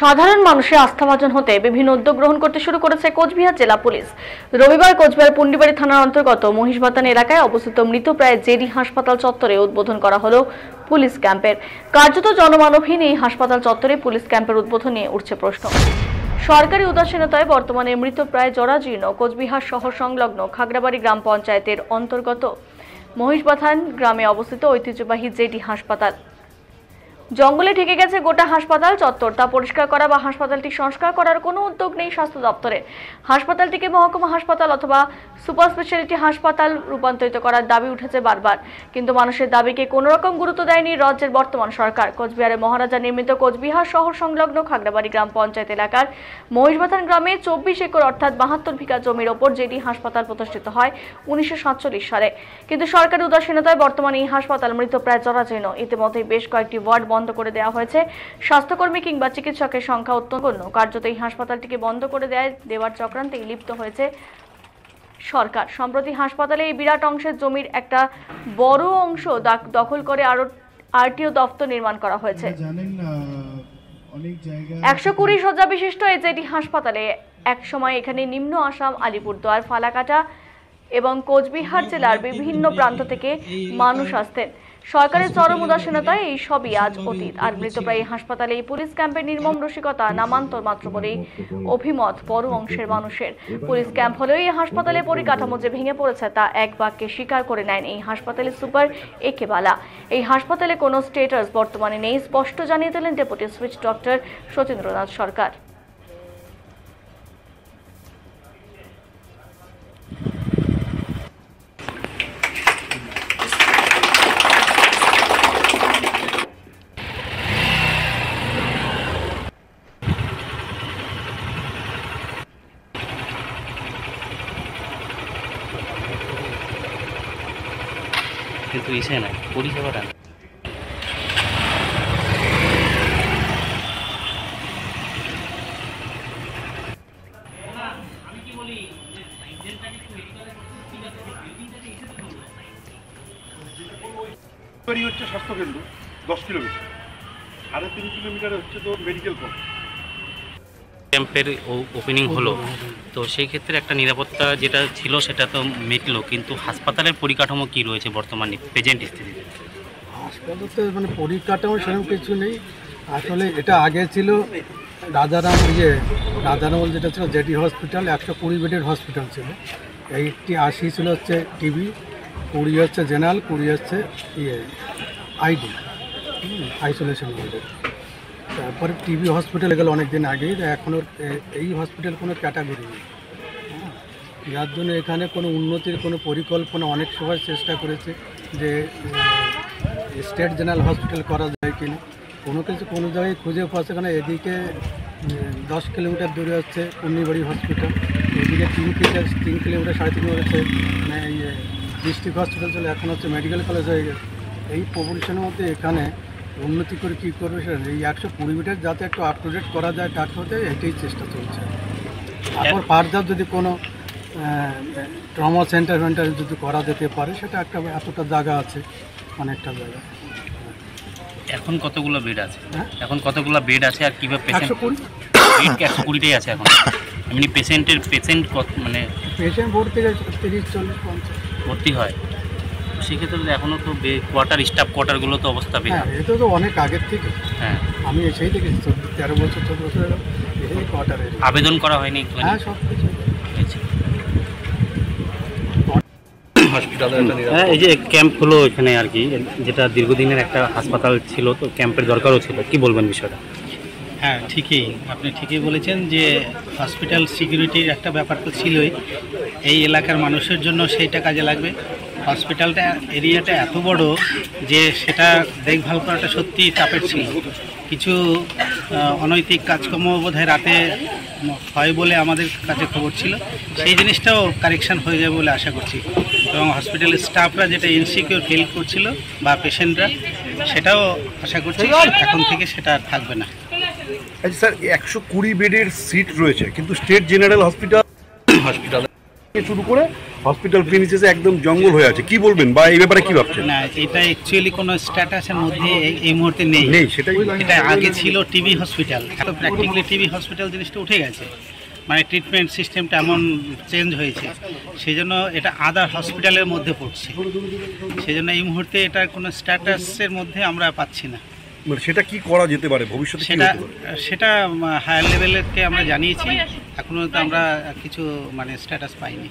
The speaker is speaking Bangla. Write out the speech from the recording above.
সাধারণ মানুষের আস্থাভাজন হতে বিভিন্ন উদ্যোগ গ্রহণ করতে শুরু করেছে কোচবিহার জেলা পুলিশ। রবিবার কোচবিহার পুন্ডিবাড়ি থানার অন্তর্গত মহিষবাতান এলাকায় অবস্থিত মৃতপ্রায় জেডি হাসপাতাল চত্বরে উদ্বোধন করা হলো পুলিশ ক্যাম্পের। কার্যত জনমানবহীন এই হাসপাতাল চত্বরে পুলিশ ক্যাম্পের উদ্বোধন নিয়ে উঠছে প্রশ্ন। সরকারি উদাসীনতায় বর্তমানে মৃতপ্রায় জরাজীর্ণ কোচবিহার শহর সংলগ্ন খাগড়াবাড়ি গ্রাম পঞ্চায়েতের অন্তর্গত মহিষবাতান গ্রামে অবস্থিত ঐতিহ্যবাহী জেডি হাসপাতাল। জঙ্গলে ঢেকে গেছে গোটা হাসপাতাল চত্বর, তা পরিষ্কার করা বা হাসপাতালটি সংস্কার করার কোনো উদ্যোগ নেই স্বাস্থ্য দপ্তরে। হাসপাতালটিকে মহকুমা হাসপাতাল অথবা সুপার স্পেশালিটি হাসপাতাল রূপান্তরিত করার দাবি উঠেছে বারবার, কিন্তু মানুষের দাবিকে কোনো রকম গুরুত্ব দেয়নি রাজ্যের বর্তমান সরকার। কোচবিহারে মহারাজা নির্মিত কোচবিহার শহর সংলগ্ন খাগড়াবাড়ি গ্রাম পঞ্চায়েত এলাকার মহিষবাতান গ্রামে 24 একর অর্থাৎ 72 বিঘা জমির ওপর জেডি হাসপাতাল প্রতিষ্ঠিত হয় 1947 সালে, কিন্তু সরকারি উদাসীনতায় বর্তমানে এই হাসপাতাল মৃতপ্রায় জরাজীর্ণ। ইতিমধ্যে বেশ কয়েকটি ওয়ার্ড বন্ধ করে দেওয়া হয়েছে। স্বাস্থ্যকর্মী কিংবা চিকিৎসকের সংখ্যা অত্যন্ত নগণ্য। কার্যত এই হাসপাতালটিকে বন্ধ করে দেওয়ার চক্রান্তে লিপ্ত হয়েছে সরকার। সম্প্রতি হাসপাতালে এই বিরাট অংশের জমির একটা বড় অংশ দখল করে আরটিও দপ্তর নির্মাণ করা হয়েছে। 120 শয্যা বিশিষ্ট এই জেডি হাসপাতালে একসময় এখানে নিম্ন আসাম, আলিপুরদুয়ার, ফালাকাটা এবং কোচবিহার জেলার বিভিন্ন প্রান্ত থেকে মানুষ আসতেন। সরকারের চরম উদাসীনতায় এই সবই আজ অতীত। আর মৃতপ্রায় হাসপাতালে এই পুলিশ ক্যাম্পের নির্মম রসিকতা নামান্তর মাত্র বলেই অভিমত বড় অংশের মানুষের। পুলিশ ক্যাম্প হলেও এই হাসপাতালের পরিকাঠামো যে ভেঙে পড়েছে তা এক বাক্যে স্বীকার করে নেন এই হাসপাতালের সুপার একে বালা। এই হাসপাতালে কোনো স্টেটাস বর্তমানে নেই, স্পষ্ট জানিয়ে দিলেন ডেপুটি সুইচ ডক্টর সতীন্দ্রনাথ সরকার। কিন্তু এসে নাই পরিষেবাটা হচ্ছে স্বাস্থ্যকেন্দ্র 10 কিলোমিটার, 3.5 কিলোমিটার হচ্ছে তো মেডিকেল কলেজ। ক্যাম্পের ওপেনিং হলো, তো সেই ক্ষেত্রে একটা নিরাপত্তা যেটা ছিল সেটা তো মিটলো, কিন্তু হাসপাতালের পরিকাঠামো কি রয়েছে বর্তমানে প্রেজেন্ট স্থিতিতে? হাসপাতালে মানে পরিকাঠামো সেরকম কিছু নেই। আসলে এটা আগে ছিল রাজারাম যেটা ছিল জেডি হসপিটাল, 120 বেডের হসপিটাল ছিল। 80 ছিল হচ্ছে টিবি, 20 হচ্ছে জেনারেল, 20 হচ্ছে আইডি আইসোলেশন বেডের। তারপরে টিবি হসপিটালে গেল অনেক দিন আগেই, এখনও এই হসপিটাল কোনো ক্যাটাগরি নেই। যার জন্য এখানে কোনো উন্নতির কোনো পরিকল্পনা অনেক সময় চেষ্টা করেছে যে স্টেট জেনারেল হসপিটাল করা যায় কিনা, কোনো জায়গায় খুঁজে পাচ্ছে। এখানে এদিকে 10 কিলোমিটার দূরে হচ্ছে পুন্ডিবাড়ি হসপিটাল, এদিকে 3 কিলোমিটার 3.5 কিলোমিটার হচ্ছে ডিস্ট্রিক্ট হসপিটাল ছিল, এখন হচ্ছে মেডিকেল কলেজ হয়ে গেছে। এই পপুলেশনের মধ্যে এখানে উন্নতি করে কী করবে সেটা এই 120 মিটার যাতে একটু আপ টু ডেট করা যায় তার সাথে এটাই চেষ্টা চলছে। তারপর ফার্দার যদি কোনো ট্রমা সেন্টার যদি করা যেতে পারে, সেটা একটা এতটা জায়গা আছে, অনেকটা জায়গা। এখন কতগুলো বেড আছে? এখন কতগুলো বেড আছে আর কীভাবে পেশেন্ট? 120টাই আছে এখন। এমনি পেশেন্ট মানে পেশেন্ট ভর্তি 30, 40, 50 ভর্তি হয়। সেক্ষেত্রে এখনও তো স্টাফ কোয়ার্টারগুলো তো অবস্থা বেশ। হ্যাঁ, এটা তো অনেক আগের থেকে। হ্যাঁ, আমি এসেই দেখেছি 13 বছর 14 বছর এই কোয়ার্টারে। আবেদন করা হয়নি? হ্যাঁ, সব কিছু। হ্যাঁ, এই যে ক্যাম্প হলো এখানে আর কি, যেটা দীর্ঘদিনের একটা হাসপাতাল ছিল, তো ক্যাম্পের দরকারও ছিল, কি বলবেন বিষয়টা? হ্যাঁ, আপনি ঠিকই বলেছেন যে হসপিটাল সিকিউরিটির একটা ব্যাপার তো ছিলই। এই এলাকার মানুষের জন্য সেইটা কাজে লাগবে। হসপিটালটা এরিয়াটা এত বড় যে সেটা দেখভাল করাটা সত্যিই চাপের ছিল। কিছু অনৈতিক কাজকর্ম বোধহয় রাতে হয় বলে আমাদের কাছে খবর ছিল, সেই জিনিসটাও কারেকশান হয়ে যাবে বলে আশা করছি। এবং হসপিটালের স্টাফরা যেটা ইনসিকিউর ফিল করছিল বা পেশেন্টরা, সেটাও আশা করছি এখন থেকে সেটা থাকবে না। আচ্ছা স্যার, 120 বেডের সিট রয়েছে, কিন্তু স্টেট জেনারেল হসপিটাল শুরু করে হসপিটাল প্রিমিসেসে একদম জঙ্গল হয়ে আছে, কি বলবেন বা এই ব্যাপারে কি ভাবছেন? না, এটা অ্যাকচুয়ালি কোনো স্ট্যাটাসের মধ্যে এই মুহূর্তে নেই। নেই, সেটাই। এটা আগে ছিল টিবি হসপিটাল, তো প্র্যাকটিক্যালি টিবি হসপিটাল জিনিসটা উঠে গেছে, মানে ট্রিটমেন্ট সিস্টেমটা এমন চেঞ্জ হয়েছে, সেই জন্য এটা আদার হসপিটালের মধ্যে পড়ছে। সেই জন্য এই মুহূর্তে এটার কোনো স্ট্যাটাসের মধ্যে আমরা পাচ্ছি না। মানে সেটা কি করা যেতে পারে ভবিষ্যতে? সেটা হায়ার লেভেলকে আমরা জানিয়েছি, এখনও তো আমরা কিছু মানে স্ট্যাটাস পাইনি।